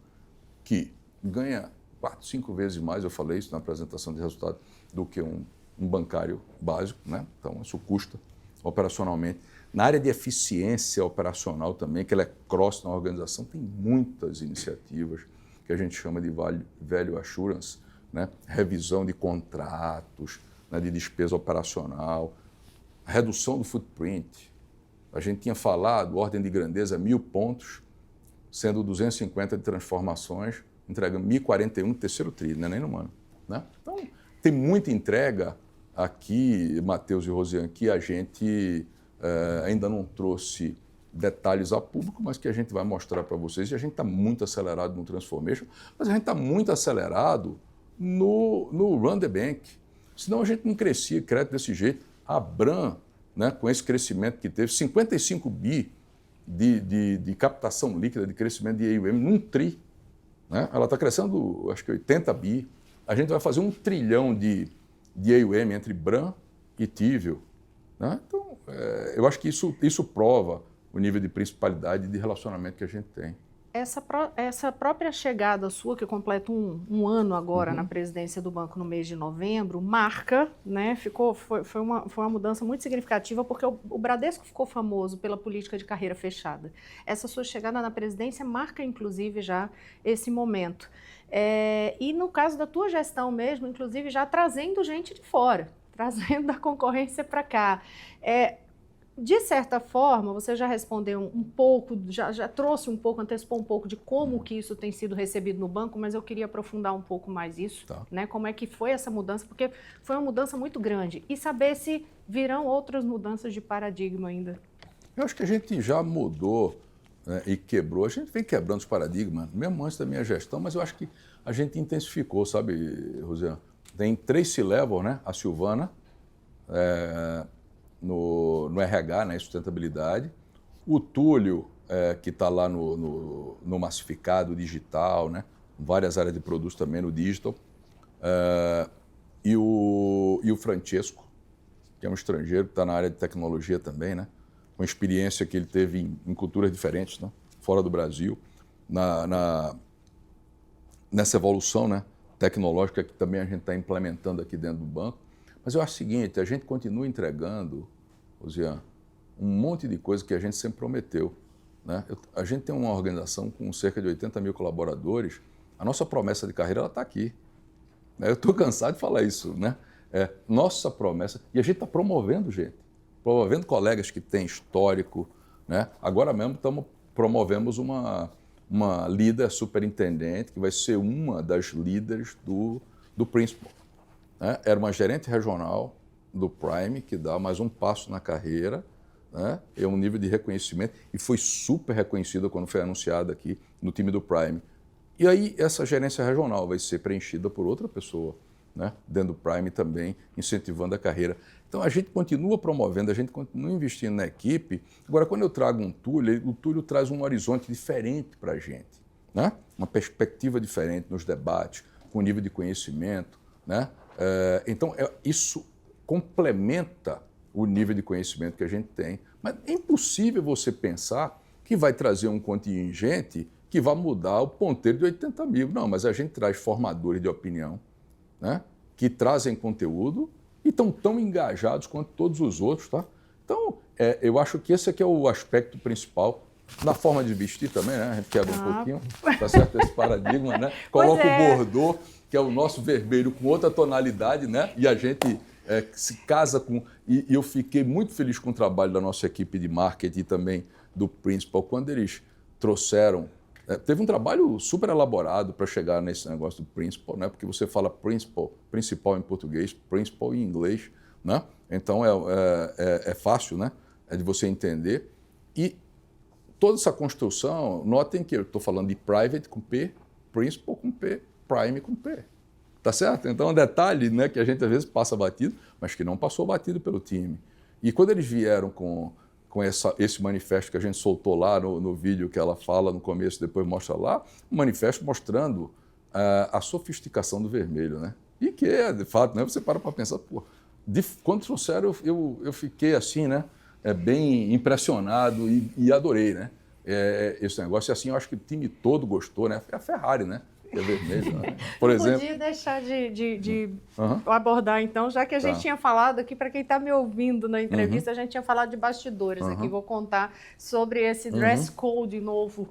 que ganha 4, 5 vezes mais, eu falei isso na apresentação de resultado, do que um bancário básico, né? Então isso custa operacionalmente. Na área de eficiência operacional também, que ela é cross na organização, tem muitas iniciativas que a gente chama de value assurance, né? Revisão de contratos, né? De despesa operacional, redução do footprint. A gente tinha falado, ordem de grandeza, 1.000 pontos, sendo 250 de transformações, entregando 1.041 no terceiro tri, não é nem no ano, né? Então, tem muita entrega aqui, Matheus e Rosiane, que a gente ainda não trouxe detalhes a público, mas que a gente vai mostrar para vocês. E a gente está muito acelerado no Transformation, mas a gente está muito acelerado no Run the Bank. Senão a gente não crescia crédito desse jeito. A Bram, né, com esse crescimento que teve, 55 bi de captação líquida, de crescimento de AUM num tri. Né? Ela está crescendo, acho que 80 bi. A gente vai fazer 1 trilhão de AUM entre Bram e Tível. Né? Então, eu acho que isso prova o nível de principalidade e de relacionamento que a gente tem. Essa própria chegada sua, que completa um ano agora na presidência do banco no mês de novembro, marca, né? Foi uma mudança muito significativa, porque o Bradesco ficou famoso pela política de carreira fechada. Essa sua chegada na presidência marca, inclusive, já esse momento. E no caso da tua gestão mesmo, inclusive, já trazendo gente de fora, trazendo a concorrência para cá. De certa forma, você já respondeu um pouco, já trouxe um pouco, antecipou um pouco de como que isso tem sido recebido no banco, mas eu queria aprofundar um pouco mais isso, tá? Né? Como é que foi essa mudança, porque foi uma mudança muito grande. E saber se virão outras mudanças de paradigma ainda. Eu acho que a gente já mudou, né, e quebrou. A gente vem quebrando os paradigmas, mesmo antes da minha gestão, mas eu acho que a gente intensificou, sabe, Rosiane? Tem 3 C-Level, né? A Silvana, no RH, né, sustentabilidade, o Túlio, que está lá no massificado digital, né, várias áreas de produtos também no digital, e o Francesco, que é um estrangeiro, que está na área de tecnologia também, né, com experiência que ele teve em culturas diferentes, né, fora do Brasil, nessa evolução, né, tecnológica que também a gente está implementando aqui dentro do banco. Mas eu acho o seguinte, a gente continua entregando, Rosiane, um monte de coisa que a gente sempre prometeu. Né? A gente tem uma organização com cerca de 80 mil colaboradores, a nossa promessa de carreira está aqui. Eu estou cansado de falar isso. Né? Nossa promessa, e a gente está promovendo gente, promovendo colegas que têm histórico. Né? Agora mesmo promovemos uma líder superintendente, que vai ser uma das líderes do Principal. Né? Era uma gerente regional do Prime, que dá mais um passo na carreira, né? É um nível de reconhecimento, e foi super reconhecida quando foi anunciada aqui no time do Prime. E aí essa gerência regional vai ser preenchida por outra pessoa, né? Dentro do Prime também, incentivando a carreira. Então a gente continua promovendo, a gente continua investindo na equipe. Agora, quando eu trago um Túlio, o Túlio traz um horizonte diferente para a gente, né? Uma perspectiva diferente nos debates, com nível de conhecimento, né? Então isso complementa o nível de conhecimento que a gente tem. Mas é impossível você pensar que vai trazer um contingente que vai mudar o ponteiro de 80 mil. Não, mas a gente traz formadores de opinião, né, que trazem conteúdo e estão tão engajados quanto todos os outros. Tá? Então, eu acho que esse aqui é o aspecto principal Na forma de vestir também, né? A gente quebra um pouquinho, tá certo esse paradigma, né? Pois Coloca é. o bordô, que é o nosso vermelho, com outra tonalidade, né? E a gente se casa com... E eu fiquei muito feliz com o trabalho da nossa equipe de marketing e também do Principal, quando eles trouxeram... teve um trabalho super elaborado para chegar nesse negócio do Principal, né? Porque você fala principal em português, Principal em inglês, né? Então é fácil, né? É de você entender. E toda essa construção, notem que eu estou falando de private com P, principal com P, prime com P. Tá certo? Então, é um detalhe, né, que a gente às vezes passa batido, mas que não passou batido pelo time. E quando eles vieram com esse manifesto que a gente soltou lá no vídeo que ela fala no começo, depois mostra lá, um manifesto mostrando a sofisticação do vermelho, né? E que é, de fato, né, você para pensar, pô, quando trouxeram, eu fiquei assim, né? Bem impressionado e adorei, né? Esse negócio. E assim, eu acho que o time todo gostou, né? É a Ferrari, né? Que é vermelho, né? Por exemplo. Podia deixar de abordar, então, já que a gente tinha falado aqui, para quem está me ouvindo na entrevista, a gente tinha falado de bastidores aqui. Vou contar sobre esse dress code novo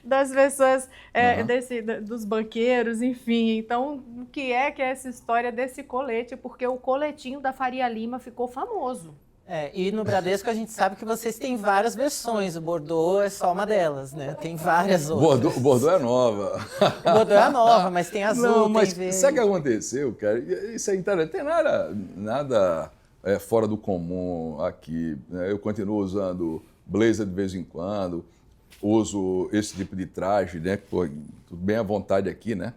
das pessoas, dos banqueiros, enfim. Então, o que é essa história desse colete? Porque o coletinho da Faria Lima ficou famoso. E no Bradesco a gente sabe que vocês têm várias versões, o Bordeaux é só uma delas, né? Tem várias outras. O Bordeaux é nova. O Bordeaux é nova, mas tem azul, não, mas tem verde. Sabe o que aconteceu, cara? Isso é interessante. Tem nada fora do comum aqui, né? Eu continuo usando blazer de vez em quando, uso esse tipo de traje, né? Pô, tudo bem à vontade aqui, né?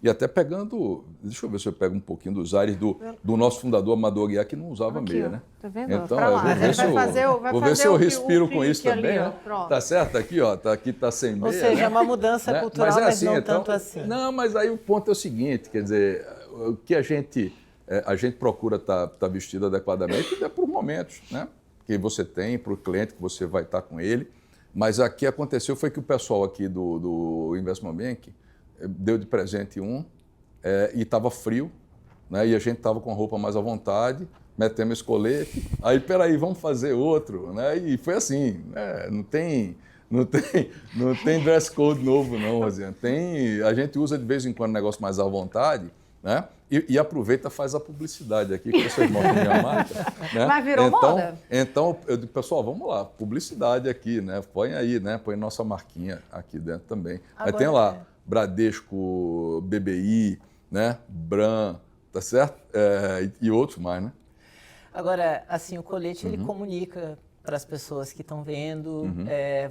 E até pegando, deixa eu ver se eu pego um pouquinho dos ares do nosso fundador Amador Aguiar, que não usava meia, né? Tá vendo? Então, eu vou ver se eu respiro com isso também, né? Tá certo? Aqui, ó, aqui tá sem meia. Ou seja, é uma mudança cultural, mas assim, não então, tanto assim. Não, mas aí o ponto é o seguinte, quer dizer, o que a gente procura estar vestido adequadamente é por momentos, né? Que você tem, para o cliente que você vai estar com ele. Mas aqui aconteceu foi que o pessoal aqui do Investment Bank deu de presente e estava frio, né? E a gente estava com a roupa mais à vontade, metemos esse colete, aí peraí, vamos fazer outro, né? E foi assim, né? Não tem dress code novo não, Rosiane. A gente usa de vez em quando um negócio mais à vontade, né? E aproveita e faz a publicidade aqui, que vocês mostram a minha marca. Né? Mas virou moda? Então, eu digo, pessoal, vamos lá, publicidade aqui, né? Põe aí, né? Põe nossa marquinha aqui dentro também. Aí tem lá, Bradesco, BBI, né? Bran, tá certo? E outros mais, né? Agora, assim, o colete, ele comunica para as pessoas que estão vendo,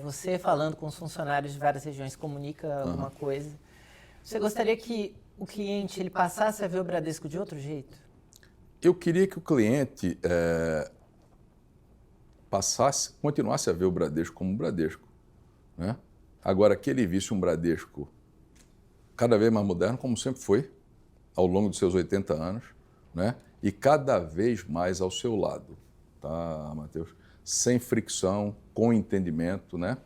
você falando com os funcionários de várias regiões comunica alguma coisa. Você gostaria que o cliente ele passasse a ver o Bradesco de outro jeito? Eu queria que o cliente continuasse a ver o Bradesco como um Bradesco, né? Agora, que ele visse um Bradesco cada vez mais moderno, como sempre foi, ao longo dos seus 80 anos, né? E cada vez mais ao seu lado, tá, Matheus? Sem fricção, com entendimento, né?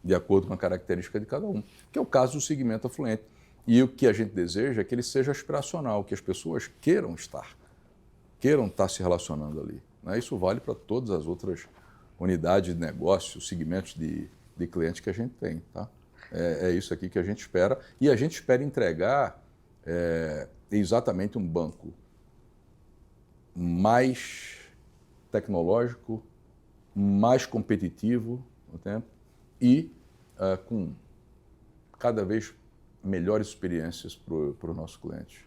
De acordo com a característica de cada um, que é o caso do segmento afluente. E o que a gente deseja é que ele seja aspiracional, que as pessoas queiram estar se relacionando ali, né? Isso vale para todas as outras unidades de negócio, segmentos de clientes que a gente tem, tá? É isso aqui que a gente espera. E a gente espera entregar exatamente um banco mais tecnológico, mais competitivo no tempo e com cada vez melhores experiências para os nossos clientes.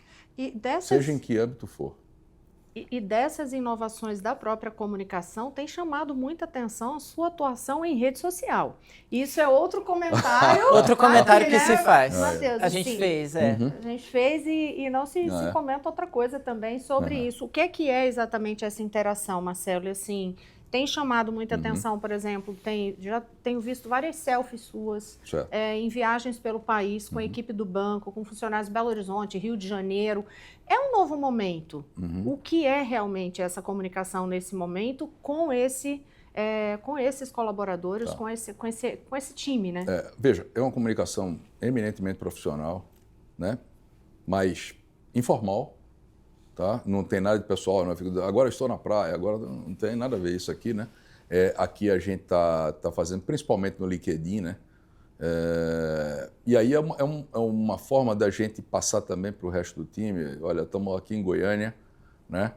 Seja em que âmbito for. E dessas inovações da própria comunicação, tem chamado muita atenção a sua atuação em rede social. Isso é outro comentário. Outro comentário que se faz. Mateus, a gente fez, A gente fez e não se comenta outra coisa também sobre isso. O que é exatamente essa interação, Marcelo? E, assim, tem chamado muita atenção, por exemplo, já tenho visto várias selfies suas em viagens pelo país, com a equipe do banco, com funcionários de Belo Horizonte, Rio de Janeiro. É um novo momento. O que é realmente essa comunicação nesse momento com esses colaboradores, com esse time, né? Veja, é uma comunicação eminentemente profissional, né? Mas informal. Tá? Não tem nada de pessoal, não. Agora estou na praia, agora não tem nada a ver isso aqui, né? Aqui a gente está fazendo, principalmente no LinkedIn, né? E aí é uma forma da gente passar também para o resto do time. Olha, estamos aqui em Goiânia, né?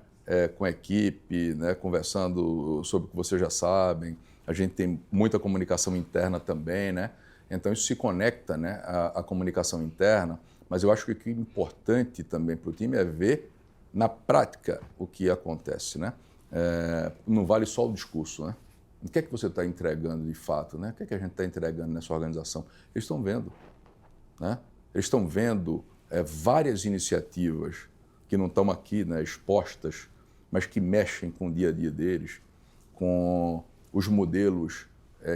Com a equipe, né? Conversando sobre o que vocês já sabem. A gente tem muita comunicação interna também, né? Então isso se conecta, né, à comunicação interna, mas eu acho que o que é importante também para o time é ver na prática o que acontece, né? Não vale só o discurso, né? O que é que você está entregando de fato, né? O que é que a gente está entregando nessa organização? Eles estão vendo, né? Eles estão vendo várias iniciativas que não estão aqui, né, expostas, mas que mexem com o dia a dia deles, com os modelos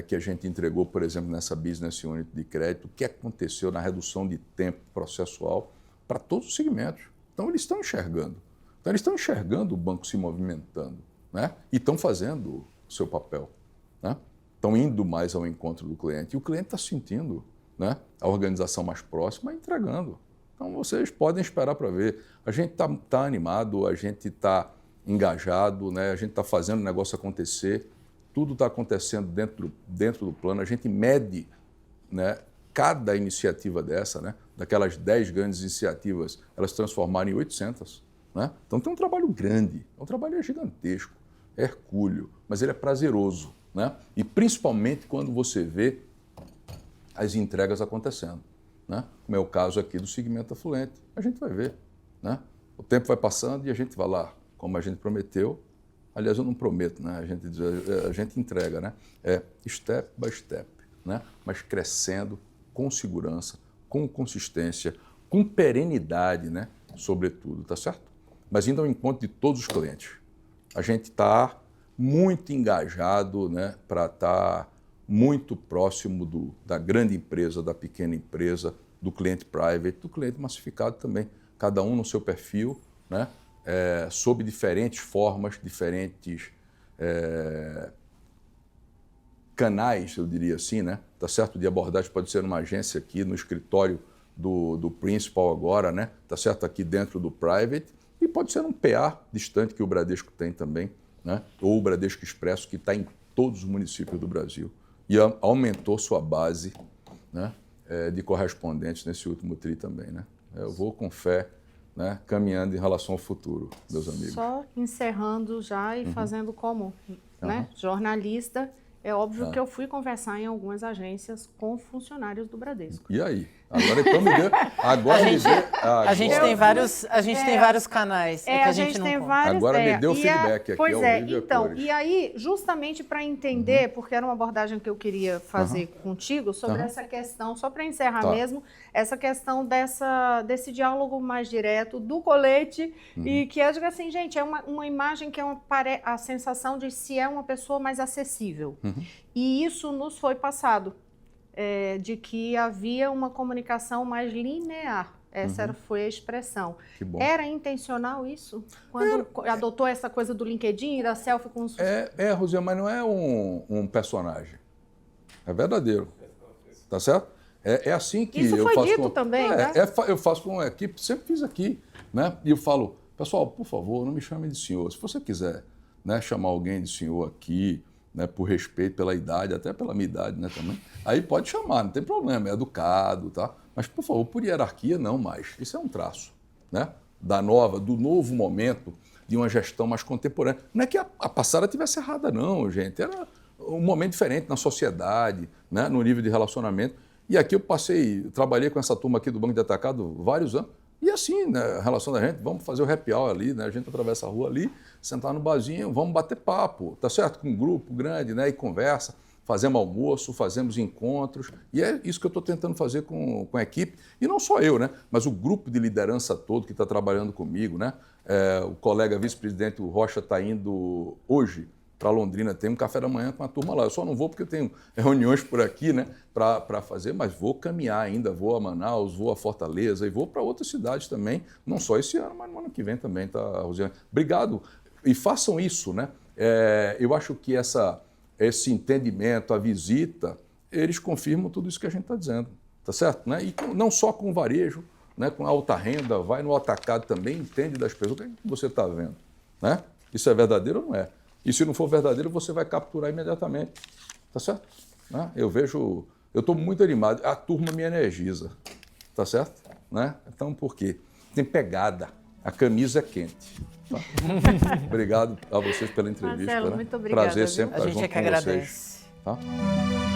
que a gente entregou, por exemplo, nessa Business Unit de crédito, o que aconteceu na redução de tempo processual para todos os segmentos. Então, eles estão enxergando. Então, eles estão enxergando o banco se movimentando, né? E estão fazendo o seu papel, né? Estão indo mais ao encontro do cliente. E o cliente está sentindo, né, a organização mais próxima entregando. Então, vocês podem esperar para ver. A gente está animado, a gente está engajado, né? A gente está fazendo o negócio acontecer. Tudo está acontecendo dentro do plano. A gente mede, né, cada iniciativa dessa, né, daquelas 10 grandes iniciativas, elas transformaram em 800. Né? Então tem um trabalho grande, um trabalho gigantesco, é hercúleo, mas ele é prazeroso. Né? E principalmente quando você vê as entregas acontecendo. Né? Como é o caso aqui do segmento afluente. A gente vai ver. Né? O tempo vai passando e a gente vai lá, como a gente prometeu. Aliás, eu não prometo, né? A gente entrega, né? Step by step, né? Mas crescendo com segurança, com consistência, com perenidade, né? Sobretudo, tá certo? Mas indo ao encontro de todos os clientes. A gente está muito engajado, né? Para estar muito próximo da grande empresa, da pequena empresa, do cliente private, do cliente massificado também. Cada um no seu perfil, né? Sob diferentes formas, diferentes canais, eu diria assim, né? Tá certo? De abordagem pode ser numa agência aqui, no escritório do principal agora, né? Tá certo? Aqui dentro do private, e pode ser um PA distante que o Bradesco tem também, né? Ou o Bradesco Expresso, que está em todos os municípios do Brasil e aumentou sua base, né, de correspondentes nesse último tri também, né? Eu vou com fé, né, caminhando em relação ao futuro, meus amigos. Só encerrando já e fazendo como, né, jornalista, é óbvio que eu fui conversar em algumas agências com funcionários do Bradesco. E aí? Agora então me dê. A gente tem vários canais. Que a gente tem não vários. Agora me deu o feedback aqui. Pois então, e aí, justamente para entender, porque era uma abordagem que eu queria fazer contigo sobre essa questão, só para encerrar mesmo, essa questão desse diálogo mais direto do colete e que eu digo assim, gente, é uma imagem que é a sensação de se é uma pessoa mais acessível. E isso nos foi passado. De que havia uma comunicação mais linear. Essa foi a expressão. Que bom. Era intencional isso? Quando adotou essa coisa do LinkedIn e da selfie com os... Rosiane, mas não é um personagem. É verdadeiro. Tá certo? É assim que isso eu foi faço... dito também, né? Eu faço com a equipe, sempre fiz aqui. Né? E eu falo, pessoal, por favor, não me chamem de senhor. Se você quiser, né, chamar alguém de senhor aqui, né, por respeito, pela idade, até pela minha idade, né, também. Aí pode chamar, não tem problema, é educado, tá? Mas, por favor, por hierarquia, não mais. Isso é um traço, né, do novo momento de uma gestão mais contemporânea. Não é que a passada estivesse errada, não, gente. Era um momento diferente na sociedade, né, no nível de relacionamento. E aqui eu trabalhei com essa turma aqui do Banco de Atacado vários anos. E assim, né, a relação da gente, vamos fazer o happy hour ali, né, a gente atravessa a rua ali, sentar no barzinho, vamos bater papo, tá certo? Com um grupo grande, né, e conversa, fazemos almoço, fazemos encontros, e é isso que eu estou tentando fazer com a equipe, e não só eu, né, mas o grupo de liderança todo que está trabalhando comigo, né, o colega vice-presidente Rocha está indo hoje para Londrina, tem um café da manhã com a turma lá. Eu só não vou porque eu tenho reuniões por aqui, né, para fazer, mas vou caminhar ainda, vou a Manaus, vou a Fortaleza e vou para outras cidades também, não só esse ano, mas no ano que vem também, tá, Rosiane? Obrigado. E façam isso, né? Eu acho que esse entendimento, a visita, eles confirmam tudo isso que a gente está dizendo, tá certo? Né? E não só com o varejo, né, com a alta renda, vai no atacado também, entende das pessoas, o que você está vendo, né? Isso é verdadeiro ou não é? E se não for verdadeiro, você vai capturar imediatamente. Tá certo? Né? Eu estou muito animado. A turma me energiza. Tá certo? Né? Então, por quê? Tem pegada. A camisa é quente. Tá? Obrigado a vocês pela entrevista. Marcelo, né? muito obrigada. Prazer sempre A estar gente junto é que com agradece. vocês. Tá?